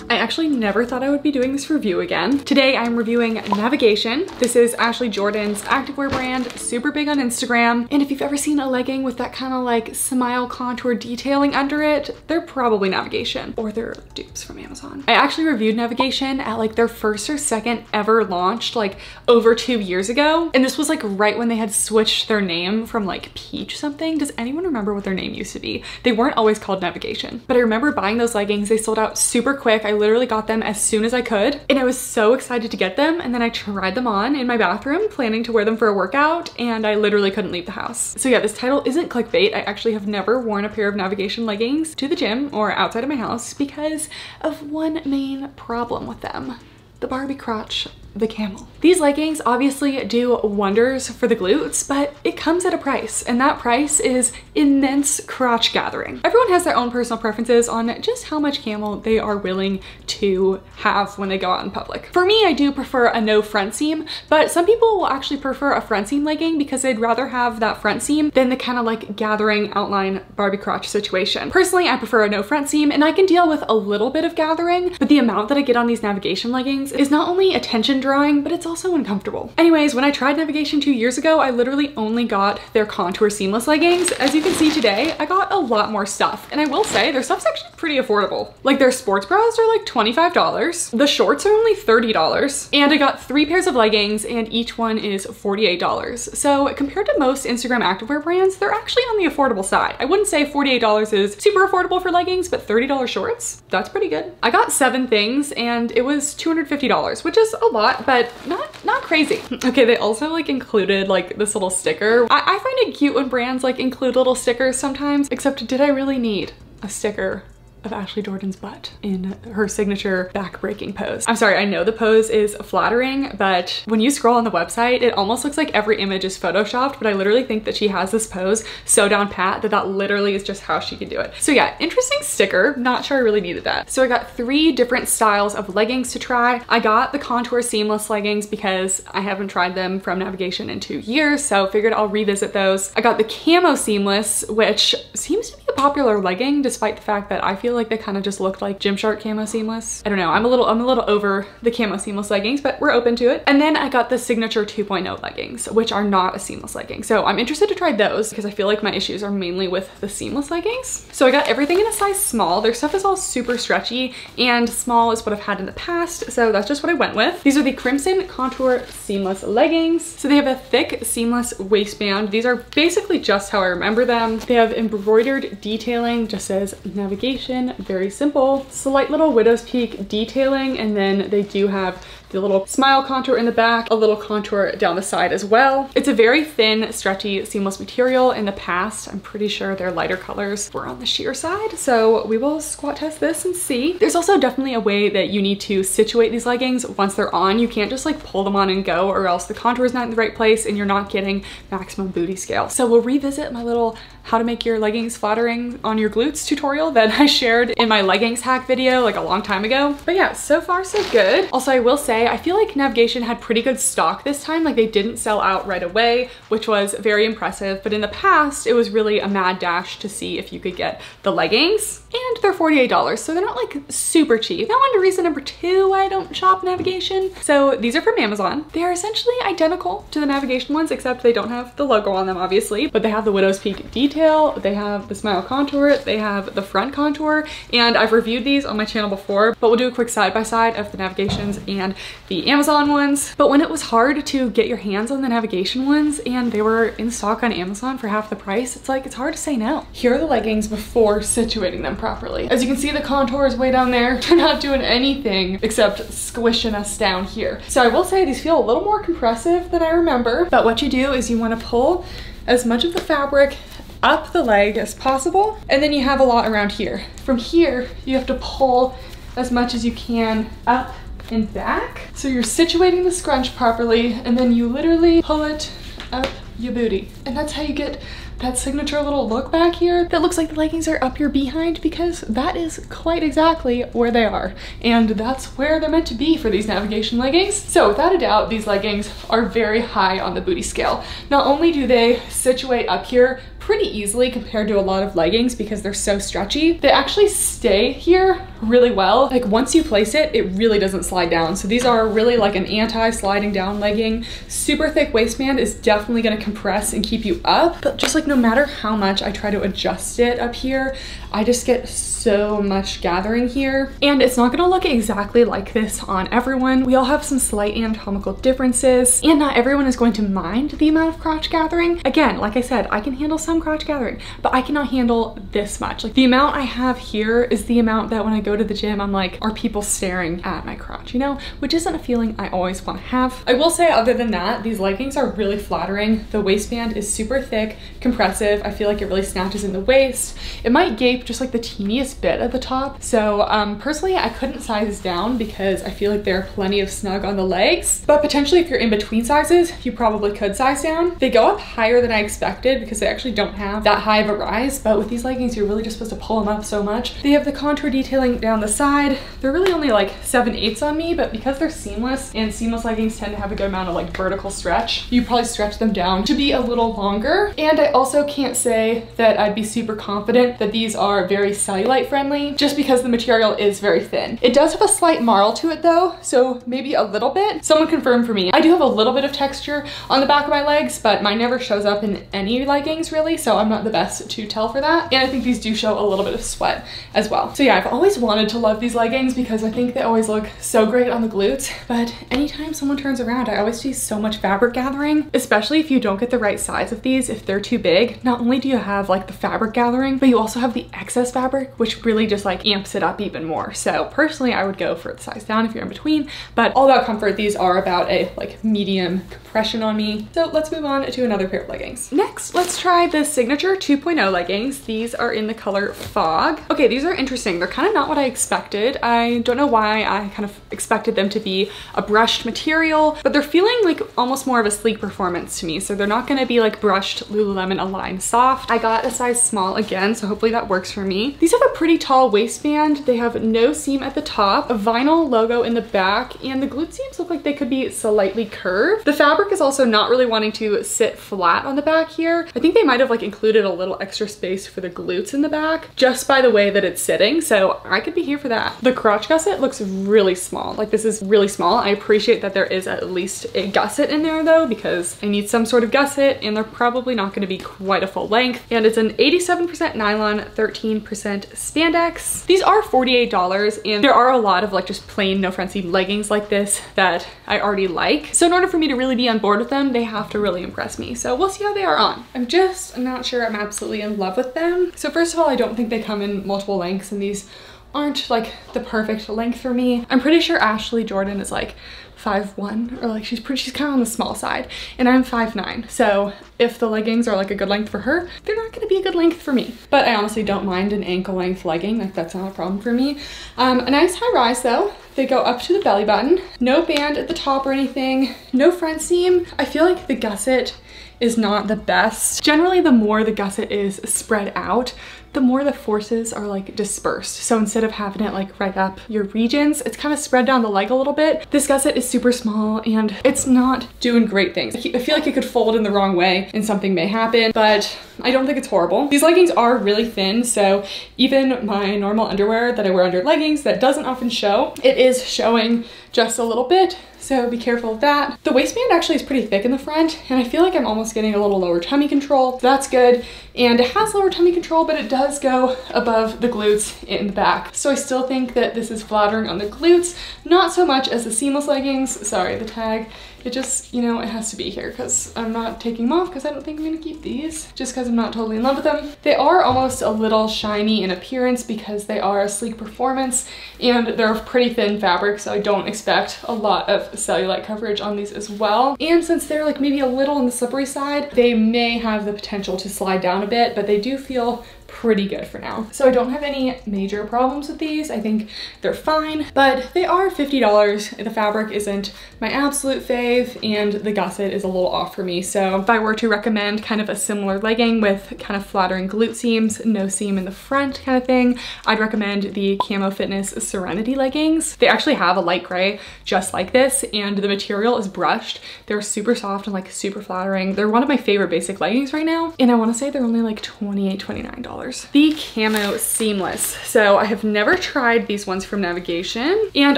I actually never thought I would be doing this review again. Today I'm reviewing Navigation. This is Ashley Jordan's activewear brand, super big on Instagram. And if you've ever seen a legging with that kind of like smile contour detailing under it, they're probably Navigation, or they're dupes from Amazon. I actually reviewed Navigation at like their first or second ever launched like over 2 years ago. And this was like right when they had switched their name from like Peach something. Does anyone remember what their name used to be? They weren't always called Navigation, but I remember buying those leggings. They sold out super quick. I literally got them as soon as I could, and I was so excited to get them. And then I tried them on in my bathroom, planning to wear them for a workout, and I literally couldn't leave the house. So yeah, this title isn't clickbait. I actually have never worn a pair of Navigation leggings to the gym or outside of my house because of one main problem with them: the Barbie crotch, the Camo. These leggings obviously do wonders for the glutes, but it comes at a price, and that price is immense crotch gathering. Everyone has their own personal preferences on just how much Camo they are willing to have when they go out in public. For me, I do prefer a no front seam, but some people will actually prefer a front seam legging because they'd rather have that front seam than the kind of like gathering outline Barbie crotch situation. Personally, I prefer a no front seam, and I can deal with a little bit of gathering, but the amount that I get on these Navigation leggings is not only attention drawing, but it's also uncomfortable. Anyways, when I tried Navigation 2 years ago, I literally only got their contour seamless leggings. As you can see today, I got a lot more stuff, and I will say their stuff's actually pretty affordable. Like their sports bras are like $25. The shorts are only $30, and I got 3 pairs of leggings, and each one is $48. So compared to most Instagram activewear brands, they're actually on the affordable side. I wouldn't say $48 is super affordable for leggings, but $30 shorts, that's pretty good. I got 7 things, and it was $250, which is a lot, but not crazy. Okay, they also like included like this little sticker. I find it cute when brands like include little stickers sometimes, except did I really need a sticker of Ashley Jordan's butt in her signature back-breaking pose? I'm sorry, I know the pose is flattering, but when you scroll on the website, it almost looks like every image is photoshopped, but I literally think that she has this pose so down pat that that literally is just how she can do it. So yeah, interesting sticker. Not sure I really needed that. So I got 3 different styles of leggings to try. I got the contour seamless leggings because I haven't tried them from Navigation in 2 years, so figured I'll revisit those. I got the Camo seamless, which seems to be a popular legging despite the fact that I feel like they kind of just looked like Gymshark Camo seamless. I don't know, I'm a little over the Camo seamless leggings, but we're open to it. And then I got the Signature 2.0 leggings, which are not a seamless legging. So I'm interested to try those because I feel like my issues are mainly with the seamless leggings. So I got everything in a size small. Their stuff is all super stretchy, and small is what I've had in the past, so that's just what I went with. These are the Crimson Contour Seamless leggings. So they have a thick seamless waistband. These are basically just how I remember them. They have embroidered detailing, just says Navigation. Very simple, slight little widow's peak detailing, and then they do have the little smile contour in the back, a little contour down the side as well. It's a very thin, stretchy, seamless material. In the past, I'm pretty sure their lighter colors were on the sheer side, so we will squat test this and see. There's also definitely a way that you need to situate these leggings once they're on. You can't just like pull them on and go, or else the contour is not in the right place and you're not getting maximum booty scale. So we'll revisit my little how to make your leggings flattering on your glutes tutorial that I shared in my leggings hack video like a long time ago. But yeah, so far so good. Also, I will say, I feel like Navigation had pretty good stock this time. Like they didn't sell out right away, which was very impressive. But in the past, it was really a mad dash to see if you could get the leggings, and they're $48. So they're not like super cheap. That one reason number 2 why I don't shop Navigation. So these are from Amazon. They are essentially identical to the Navigation ones, except they don't have the logo on them, obviously, but they have the widow's peak detail. They have the smile contour, they have the front contour, and I've reviewed these on my channel before, but we'll do a quick side-by-side of the Navigations and the Amazon ones. But when it was hard to get your hands on the Navigation ones and they were in stock on Amazon for half the price, it's like, it's hard to say no. Here are the leggings before situating them properly. As you can see, the contour is way down there. They're not doing anything except squishing us down here. So I will say these feel a little more compressive than I remember, but what you do is you want to pull as much of the fabric up the leg as possible, and then you have a lot around here. From here, you have to pull as much as you can up and back. So you're situating the scrunch properly, and then you literally pull it up your booty. And that's how you get that signature little look back here that looks like the leggings are up your behind, because that is quite exactly where they are. And that's where they're meant to be for these Navigation leggings. So without a doubt, these leggings are very high on the booty scale. Not only do they situate up here pretty easily compared to a lot of leggings because they're so stretchy. They actually stay here really well. Like once you place it, it really doesn't slide down. So these are really like an anti-sliding down legging. Super thick waistband is definitely gonna compress and keep you up, but just like no matter how much I try to adjust it up here, I just get so much gathering here. And it's not gonna look exactly like this on everyone. We all have some slight anatomical differences, and not everyone is going to mind the amount of crotch gathering. Again, like I said, I can handle some crotch gathering, but I cannot handle this much. Like the amount I have here is the amount that when I go to the gym, I'm like, are people staring at my crotch, you know? Which isn't a feeling I always wanna have. I will say other than that, these leggings are really flattering. The waistband is super thick, compressive. I feel like it really snatches in the waist. It might gape just like the teeniest bit at the top. So personally, I couldn't size down because I feel like there are plenty of snug on the legs, but potentially if you're in between sizes, you probably could size down. They go up higher than I expected because they actually don't have that high of a rise, but with these leggings, you're really just supposed to pull them up so much. They have the contour detailing down the side. They're really only like 7/8 on me, but because they're seamless and seamless leggings tend to have a good amount of like vertical stretch, you probably stretch them down to be a little longer. And I also can't say that I'd be super confident that these are very cellulite friendly just because the material is very thin. It does have a slight marl to it though, so maybe a little bit. Someone confirmed for me. I do have a little bit of texture on the back of my legs, but mine never shows up in any leggings really, so I'm not the best to tell for that. And I think these do show a little bit of sweat as well. So yeah, I've always wanted to love these leggings because I think they always look so great on the glutes, but anytime someone turns around, I always see so much fabric gathering, especially if you don't get the right size of these. If they're too big, not only do you have like the fabric gathering, but you also have the excess fabric, which really just like amps it up even more. So personally, I would go for the size down if you're in between, but all about comfort. These are about a like medium compression on me. So let's move on to another pair of leggings. Next, let's try the Signature 2.0 leggings. These are in the color Fog. Okay, these are interesting. They're kind of not what I expected. I don't know why I kind of expected them to be a brushed material, but they're feeling like almost more of a sleek performance to me. So they're not gonna be like brushed Lululemon Align Soft. I got a size small again, so hopefully that works for me. These have a pretty tall waistband. They have no seam at the top, a vinyl logo in the back, and the glute seams look like they could be slightly curved. The fabric is also not really wanting to sit flat on the back here. I think they might have like included a little extra space for the glutes in the back just by the way that it's sitting, so I could be here for that. The crotch gusset looks really small. Like this is really small. I appreciate that there is at least a gusset in there though, because I need some sort of gusset and they're probably not going to be quite a full length. And it's an 87% nylon, 13% spandex. These are $48, and there are a lot of like just plain no front seam leggings like this that I already like. So in order for me to really be on board with them, they have to really impress me. So we'll see how they are on. I'm just not sure I'm absolutely in love with them. So first of all, I don't think they come in multiple lengths, and these aren't like the perfect length for me. I'm pretty sure Ashley Jordan is like 5'1", or like she's kind of on the small side, and I'm 5'9". So if the leggings are like a good length for her, they're not gonna be a good length for me. But I honestly don't mind an ankle length legging. Like that's not a problem for me. A nice high rise though. They go up to the belly button. No band at the top or anything. No front seam. I feel like the gusset is not the best. Generally, the more the gusset is spread out, the more the forces are like dispersed. So instead of having it like right up your regions, it's kind of spread down the leg a little bit. This gusset is super small and it's not doing great things. I feel like it could fold in the wrong way and something may happen, but I don't think it's horrible. These leggings are really thin, so even my normal underwear that I wear under leggings that doesn't often show, it is showing just a little bit. So be careful of that. The waistband actually is pretty thick in the front, and I feel like I'm almost getting a little lower tummy control. So that's good. And it has lower tummy control, but it does go above the glutes in the back. So I still think that this is flattering on the glutes, not so much as the seamless leggings. Sorry, the tag. It just, you know, it has to be here because I'm not taking them off because I don't think I'm gonna keep these just because I'm not totally in love with them. They are almost a little shiny in appearance because they are a sleek performance and they're a pretty thin fabric, so I don't expect a lot of cellulite coverage on these as well. And since they're like maybe a little on the slippery side, they may have the potential to slide down a bit, but they do feel pretty good for now. So I don't have any major problems with these. I think they're fine, but they are $50. The fabric isn't my absolute fave and the gusset is a little off for me. So if I were to recommend kind of a similar legging with kind of flattering glute seams, no seam in the front kind of thing, I'd recommend the Camo Fitness Serenity leggings. They actually have a light gray just like this, and the material is brushed. They're super soft and like super flattering. They're one of my favorite basic leggings right now, and I want to say they're only like $28, $29. The Camo Seamless. So I have never tried these ones from Navigation, and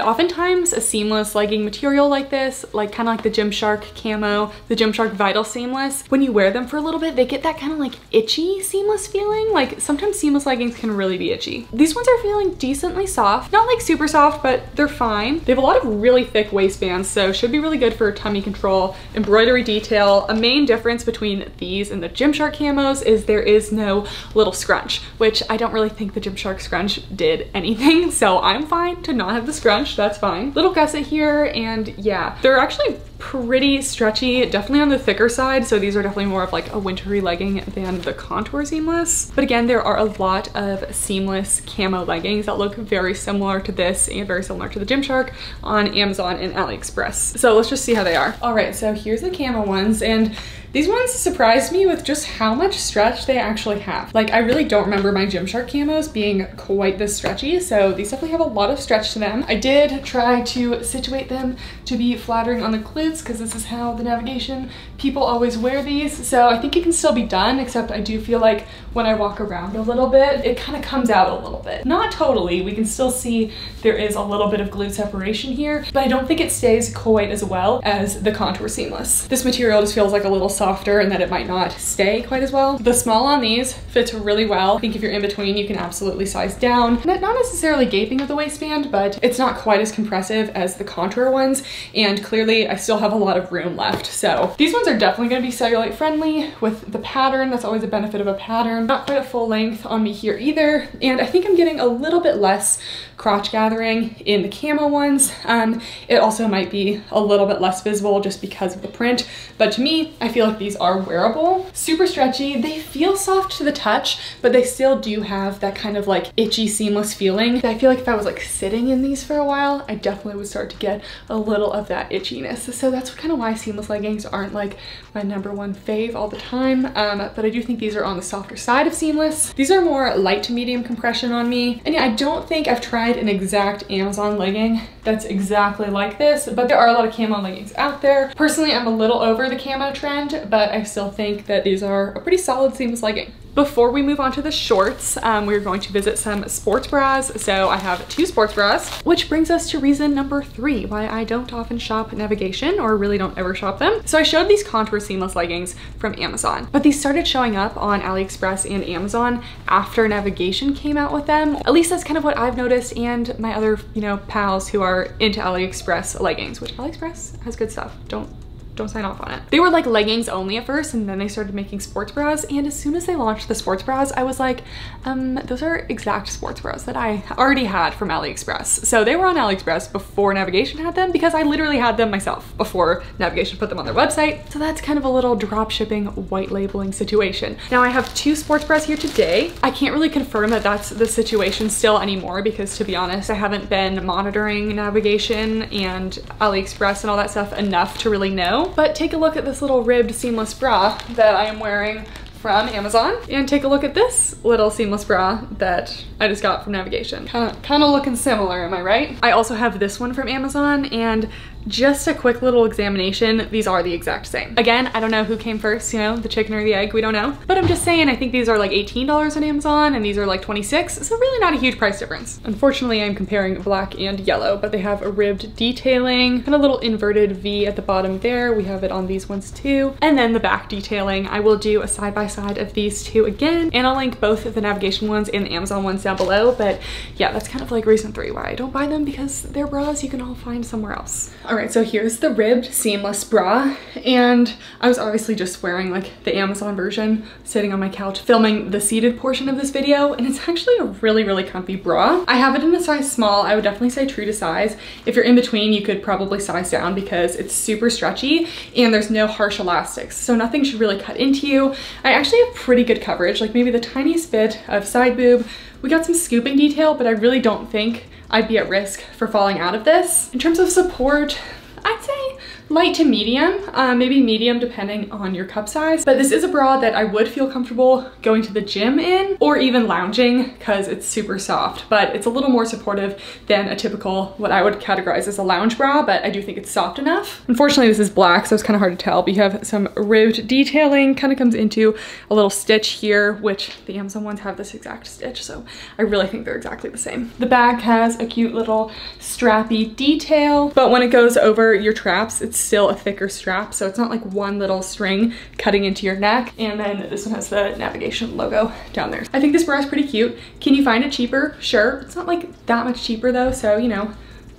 oftentimes a seamless legging material like this, like kind of like the Gymshark Camo, the Gymshark Vital Seamless, when you wear them for a little bit, they get that kind of like itchy seamless feeling. Like sometimes seamless leggings can really be itchy. These ones are feeling decently soft, not like super soft, but they're fine. They have a lot of really thick waistbands, so should be really good for tummy control, embroidery detail. A main difference between these and the Gymshark camos is there is no little scrunch, which I don't really think the Gymshark scrunch did anything, so I'm fine to not have the scrunch, that's fine. Little gusset here, and yeah, they're actually pretty stretchy, definitely on the thicker side, so these are definitely more of like a wintry legging than the contour seamless. But again, there are a lot of seamless camo leggings that look very similar to this and very similar to the Gymshark on Amazon and AliExpress. So let's just see how they are. All right, so here's the camo ones, and these ones surprised me with just how much stretch they actually have. Like, I really don't remember my Gymshark camos being quite this stretchy, so these definitely have a lot of stretch to them. I did try to situate them to be flattering on the glutes because this is how the Navigation people always wear these, so I think it can still be done, except I do feel like when I walk around a little bit, it kind of comes out a little bit. Not totally, we can still see there is a little bit of glute separation here, but I don't think it stays quite as well as the contour seamless. This material just feels like a little softer and that it might not stay quite as well. The small on these fits really well. I think if you're in between, you can absolutely size down. Not necessarily gaping at the waistband, but it's not quite as compressive as the contour ones, and clearly I still have a lot of room left. So these ones are definitely going to be cellulite friendly with the pattern. That's always a benefit of a pattern. Not quite a full length on me here either, and I think I'm getting a little bit less crotch gathering in the camo ones. It also might be a little bit less visible just because of the print, but to me, I feel like these are wearable. Super stretchy. They feel soft to the touch, but they still do have that kind of like itchy seamless feeling. I feel like if I was like sitting in these for a while, I definitely would start to get a little of that itchiness. So that's kind of why seamless leggings aren't like my #1 fave all the time, but I do think these are on the softer side of seamless. These are more light to medium compression on me, and yeah, I don't think I've tried an exact Amazon legging that's exactly like this, but there are a lot of camo leggings out there. Personally, I'm a little over the camo trend, but I still think that these are a pretty solid seamless legging. Before we move on to the shorts, we're going to visit some sports bras. So I have 2 sports bras, which brings us to reason number 3 why I don't often shop Navigation, or really don't ever shop them. So I showed these contour seamless leggings from Amazon, but these started showing up on AliExpress and Amazon after Navigation came out with them. At least that's kind of what I've noticed, and my other, pals who are into AliExpress leggings, which AliExpress has good stuff. Don't sign off on it. They were like leggings only at first, and then they started making sports bras, and as soon as they launched the sports bras, I was like, those are exact sports bras that I already had from AliExpress. So they were on AliExpress before Navigation had them, because I literally had them myself before Navigation put them on their website. So that's kind of a little drop shipping, white labeling situation. Now I have 2 sports bras here today. I can't really confirm that that's the situation still anymore, because to be honest, I haven't been monitoring Navigation and AliExpress and all that stuff enough to really know. But take a look at this little ribbed seamless bra that I am wearing from Amazon, and take a look at this little seamless bra that I just got from Navigation. Kind of looking similar, am I right? I also have this one from Amazon, and just a quick little examination, these are the exact same. Again, I don't know who came first, the chicken or the egg, we don't know. But I'm just saying, I think these are like $18 on Amazon and these are like $26, so really not a huge price difference. Unfortunately, I'm comparing black and yellow, but they have a ribbed detailing and a little inverted V at the bottom there. We have it on these ones too. And then the back detailing. I will do a side-by-side of these 2 again, and I'll link both of the Navigation ones and the Amazon ones down below. But yeah, that's kind of like reason 3 why I don't buy them, because they're bras you can all find somewhere else. All right, so here's the ribbed seamless bra, and I was obviously just wearing like the Amazon version, sitting on my couch filming the seated portion of this video, and it's actually a really, really comfy bra. I have it in a size small. I would definitely say true to size. If you're in between, you could probably size down because it's super stretchy and there's no harsh elastics, so nothing should really cut into you. I actually have pretty good coverage, like maybe the tiniest bit of side boob. We got some scooping detail, but I really don't think I'd be at risk for falling out of this. In terms of support, I'd say light to medium, maybe medium depending on your cup size. But this is a bra that I would feel comfortable going to the gym in or even lounging because it's super soft, but it's a little more supportive than a typical, what I would categorize as a lounge bra, but I do think it's soft enough. Unfortunately, this is black, so it's kind of hard to tell, but you have some ribbed detailing, kind of comes into a little stitch here, which the Amazon ones have this exact stitch, so I really think they're exactly the same. The back has a cute little strappy detail, but when it goes over your traps, it's still a thicker strap, so it's not like one little string cutting into your neck. And then this one has the navigation logo down there. I think this bra is pretty cute. Can you find it cheaper? Sure. It's not like that much cheaper though, so you know,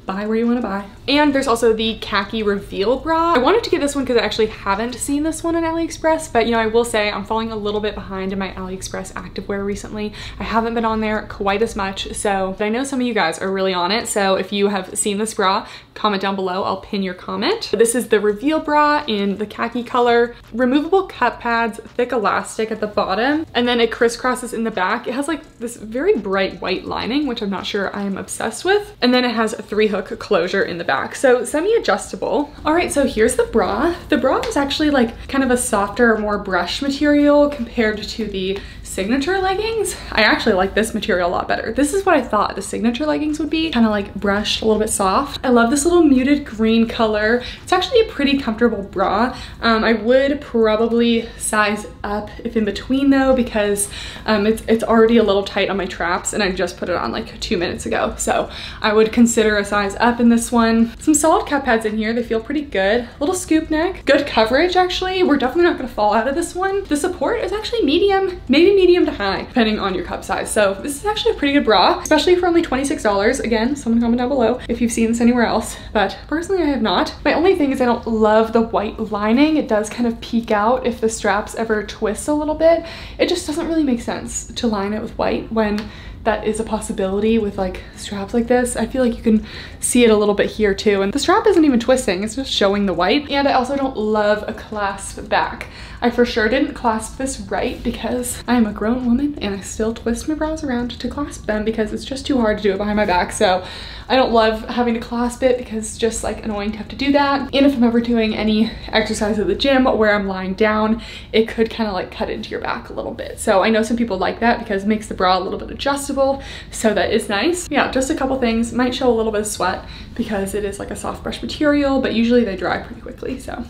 buy where you want to buy. And there's also the khaki reveal bra. I wanted to get this one because I actually haven't seen this one on AliExpress, but you know, I will say I'm falling a little bit behind in my AliExpress activewear recently. I haven't been on there quite as much, so but I know some of you guys are really on it. So if you have seen this bra, comment down below, I'll pin your comment. This is the reveal bra in the khaki color. Removable cup pads, thick elastic at the bottom, and then it crisscrosses in the back. It has like this very bright white lining, which I'm not sure I am obsessed with. And then it has a 3-hook closure in the back, so semi-adjustable. All right, so here's the bra. The bra is actually like kind of a softer, more brush material compared to the signature leggings. I actually like this material a lot better. This is what I thought the signature leggings would be, kind of like brushed, a little bit soft. I love this little muted green color. It's actually a pretty comfortable bra. I would probably size up if in between though, because it's already a little tight on my traps and I just put it on like 2 minutes ago. So I would consider a size up in this one. Some solid cup pads in here. They feel pretty good. Little scoop neck, good coverage actually. We're definitely not gonna fall out of this one. The support is actually medium, maybe medium to high, depending on your cup size. So this is actually a pretty good bra, especially for only $26. Again, someone comment down below if you've seen this anywhere else, but personally I have not. My only thing is I don't love the white lining. It does kind of peek out if the straps ever twist a little bit. It just doesn't really make sense to line it with white when that is a possibility with like straps like this. I feel like you can see it a little bit here too. And the strap isn't even twisting, it's just showing the white. And I also don't love a clasp back. I for sure didn't clasp this right because I am a grown woman and I still twist my bras around to clasp them because it's just too hard to do it behind my back. So I don't love having to clasp it because it's just like annoying to have to do that. And if I'm ever doing any exercise at the gym where I'm lying down, it could kind of like cut into your back a little bit. So I know some people like that because it makes the bra a little bit adjustable. So that is nice. Yeah, just a couple things. Might show a little bit of sweat because it is like a soft brush material, but usually they dry pretty quickly. So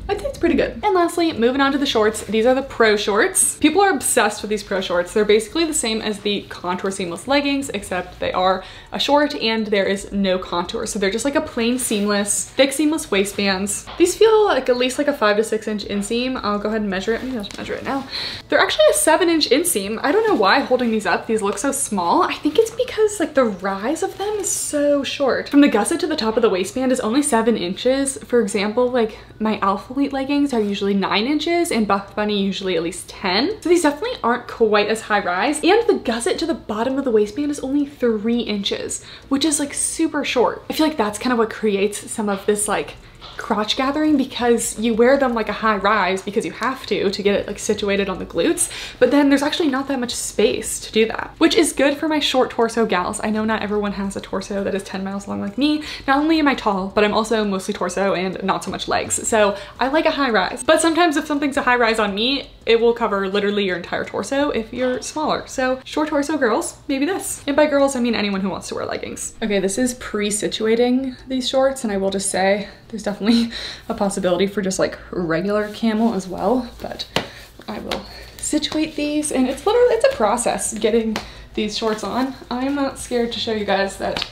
I think it's pretty good. And lastly, moving on to the shorts. These are the Pro shorts. People are obsessed with these Pro shorts. They're basically the same as the contour seamless leggings, except they are a short and there is no contour. So they're just like a plain seamless, thick seamless waistbands. These feel like at least like a 5 to 6 inch inseam. I'll go ahead and measure it. Maybe I'll just measure it now. They're actually a 7-inch inseam. I don't know why holding these up, these look so small. I think it's because like the rise of them is so short. From the gusset to the top of the waistband is only 7 inches. For example, like my Alpha Elite leggings are usually 9 inches and Buff Bunny usually at least 10. So these definitely aren't quite as high rise. And the gusset to the bottom of the waistband is only 3 inches, which is like super short. I feel like that's kind of what creates some of this like crotch gathering, because you wear them like a high rise because you have to get it like situated on the glutes, but then there's actually not that much space to do that, which is good for my short torso gals. I know not everyone has a torso that is 10 miles long like me. Not only am I tall, but I'm also mostly torso and not so much legs. So I like a high rise, but sometimes if something's a high rise on me, it will cover literally your entire torso if you're smaller. So short torso girls, maybe this. And by girls, I mean anyone who wants to wear leggings. Okay, this is pre-situating these shorts, and I will just say there's definitely a possibility for just like regular camel as well, but I will situate these, and it's a process getting these shorts on. I'm not scared to show you guys that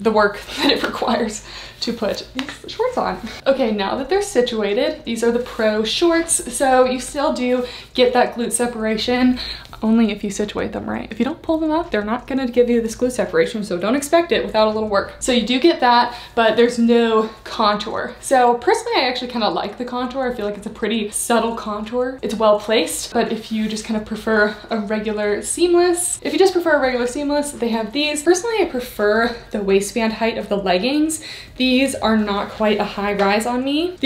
the work that it requires to put these shorts on. Okay, now that they're situated, these are the Pro shorts. So you still do get that glute separation. only if you situate them right. If you don't pull them up, they're not gonna give you this glue separation, so don't expect it without a little work. So you do get that, but there's no contour. So personally, I actually kind of like the contour. I feel like it's a pretty subtle contour. It's well placed, but if you just kind of prefer a regular seamless, they have these. Personally, I prefer the waistband height of the leggings. These are not quite a high rise on me.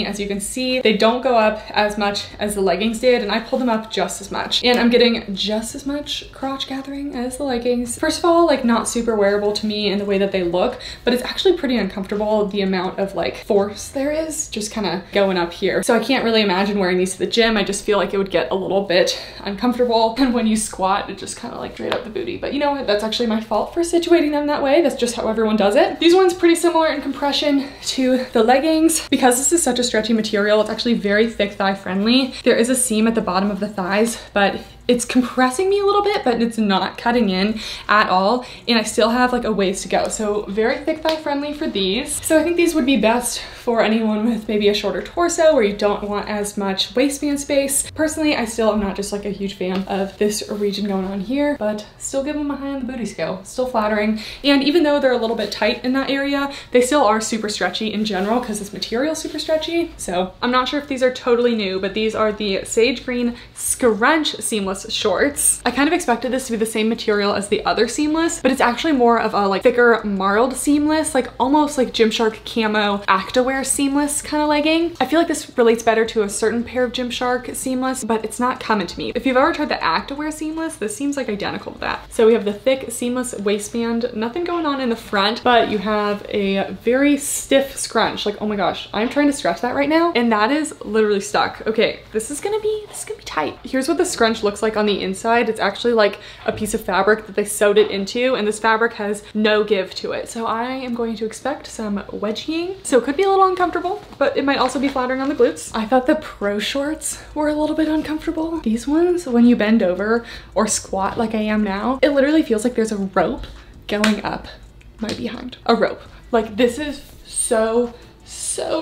As you can see. They don't go up as much as the leggings did, and I pulled them up just as much. And I'm getting just as much crotch gathering as the leggings. First of all, like not super wearable to me in the way that they look, but it's actually pretty uncomfortable, the amount of like force there is just kind of going up here. So I can't really imagine wearing these to the gym. I just feel like it would get a little bit uncomfortable. And when you squat, it just kind of like straight up the booty. But you know what? That's actually my fault for situating them that way. That's just how everyone does it. These ones pretty similar in compression to the leggings. Because this is such a stretchy material, it's actually very thick thigh friendly. There is a seam at the bottom of the thighs, but it's compressing me a little bit, but it's not cutting in at all. And I still have like a ways to go. So very thick thigh friendly for these. So I think these would be best for anyone with maybe a shorter torso where you don't want as much waistband space. Personally, I still am not just like a huge fan of this region going on here, but still give them a high on the booty scale. Still flattering. And even though they're a little bit tight in that area, they still are super stretchy in general because this material is super stretchy. So I'm not sure if these are totally new, but these are the Sage Green Scrunch seamless shorts. I kind of expected this to be the same material as the other seamless, but it's actually more of a like thicker marled seamless, like almost like Gymshark Camo activewear seamless kind of legging. I feel like this relates better to a certain pair of Gymshark seamless, but it's not coming to me. If you've ever tried the activewear seamless, this seems like identical to that. So we have the thick seamless waistband, nothing going on in the front, but you have a very stiff scrunch. Like, oh my gosh, I'm trying to stretch that right now, and that is literally stuck. Okay, this is gonna be tight. Here's what the scrunch looks like on the inside. It's actually like a piece of fabric that they sewed it into, and this fabric has no give to it. So I am going to expect some wedging. So it could be a little uncomfortable, but it might also be flattering on the glutes. I thought the pro shorts were a little bit uncomfortable. These ones, when you bend over or squat like I am now, it literally feels like there's a rope going up my behind. A rope. Like this is so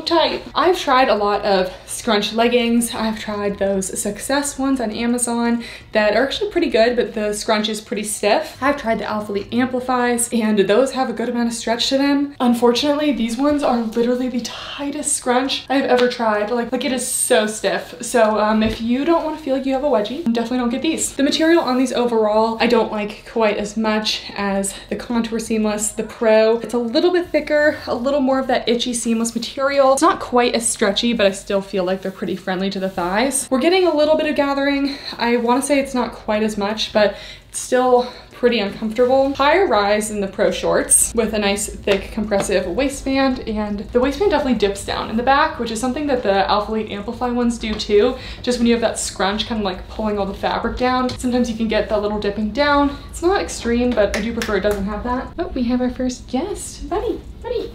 tight. I've tried a lot of scrunch leggings. I've tried those Success ones on Amazon that are actually pretty good, but the scrunch is pretty stiff. I've tried the Alphalete Amplifies, and those have a good amount of stretch to them. Unfortunately, these ones are literally the tightest scrunch I've ever tried. Like it is so stiff. So if you don't want to feel like you have a wedgie, definitely don't get these. The material on these overall, I don't like quite as much as the Contour Seamless, the Pro. It's a little bit thicker, a little more of that itchy seamless material. It's not quite as stretchy, but I still feel like they're pretty friendly to the thighs. We're getting a little bit of gathering. I want to say it's not quite as much, but it's still pretty uncomfortable. Higher rise in the Pro shorts with a nice thick compressive waistband, and the waistband definitely dips down in the back, which is something that the Alphalete Amplify ones do too. Just when you have that scrunch kind of like pulling all the fabric down, sometimes you can get that little dipping down. It's not extreme, but I do prefer it doesn't have that. Oh, we have our first guest. Buddy,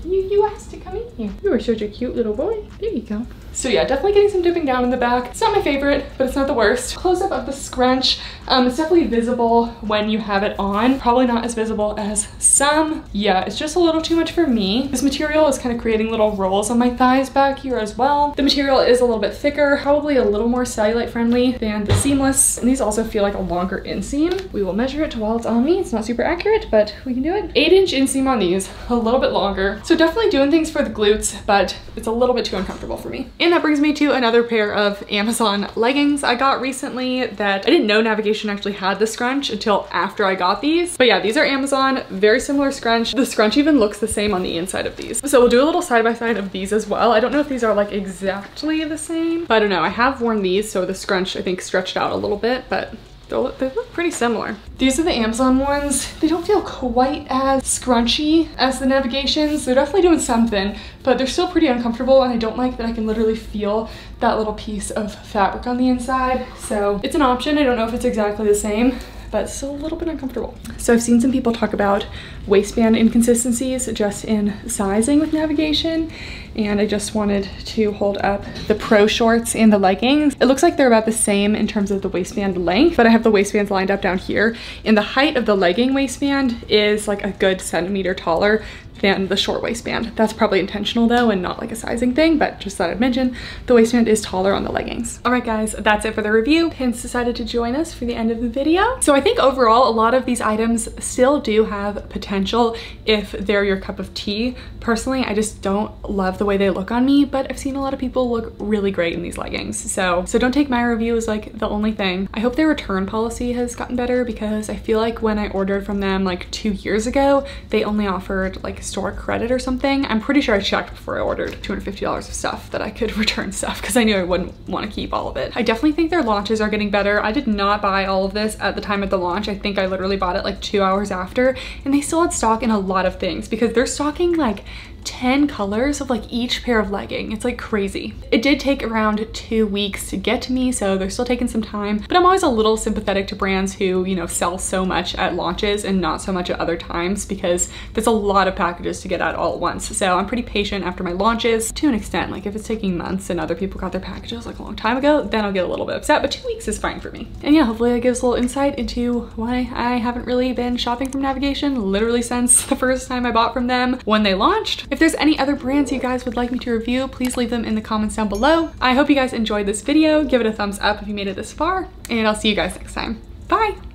you asked to come in here. You are such a cute little boy. There you go. So yeah, definitely getting some dipping down in the back. It's not my favorite, but it's not the worst. Close up of the scrunch. It's definitely visible when you have it on. Probably not as visible as some. Yeah, it's just a little too much for me. This material is kind of creating little rolls on my thighs back here as well. The material is a little bit thicker, probably a little more cellulite friendly than the seamless. And these also feel like a longer inseam. We will measure it while it's on me. It's not super accurate, but we can do it. 8-inch inseam on these, a little bit longer. So definitely doing things for the glutes, but it's a little bit too uncomfortable for me. And that brings me to another pair of Amazon leggings I got recently that I didn't know Navigation actually had the scrunch until after I got these. But yeah, these are Amazon, very similar scrunch. The scrunch even looks the same on the inside of these. So we'll do a little side by side of these as well. I don't know if these are like exactly the same, but I don't know. I have worn these, so the scrunch I think stretched out a little bit, but they look pretty similar. These are the Amazon ones. They don't feel quite as scrunchy as the Navigations. They're definitely doing something, but they're still pretty uncomfortable, and I don't like that I can literally feel that little piece of fabric on the inside. So it's an option. I don't know if it's exactly the same, but still a little bit uncomfortable. So I've seen some people talk about waistband inconsistencies just in sizing with navigation, and I just wanted to hold up the Pro shorts and the leggings. It looks like they're about the same in terms of the waistband length, but I have the waistbands lined up down here, and the height of the legging waistband is like a good centimeter taller than the short waistband. That's probably intentional though, and not like a sizing thing, but just thought I'd mention the waistband is taller on the leggings. All right guys, that's it for the review. Hints decided to join us for the end of the video. So I think overall, a lot of these items still do have potential if they're your cup of tea. Personally, I just don't love the way they look on me, but I've seen a lot of people look really great in these leggings. So don't take my review as like the only thing. I hope their return policy has gotten better, because I feel like when I ordered from them like 2 years ago, they only offered like store credit or something. I'm pretty sure I checked before I ordered $250 of stuff that I could return stuff, because I knew I wouldn't want to keep all of it. I definitely think their launches are getting better. I did not buy all of this at the time of the launch. I think I literally bought it like 2 hours after, and they still had stock in a lot of things, because they're stocking like 10 colors of like each pair of legging. It's like crazy. It did take around 2 weeks to get to me, so they're still taking some time, but I'm always a little sympathetic to brands who, you know, sell so much at launches and not so much at other times, because there's a lot of packages to get out all at once. So I'm pretty patient after my launches to an extent. Like if it's taking months and other people got their packages like a long time ago, then I'll get a little bit upset, but 2 weeks is fine for me. And yeah, hopefully that gives a little insight into why I haven't really been shopping from Navigation literally since the first time I bought from them when they launched. If there's any other brands you guys would like me to review, please leave them in the comments down below. I hope you guys enjoyed this video. Give it a thumbs up if you made it this far, and I'll see you guys next time. Bye!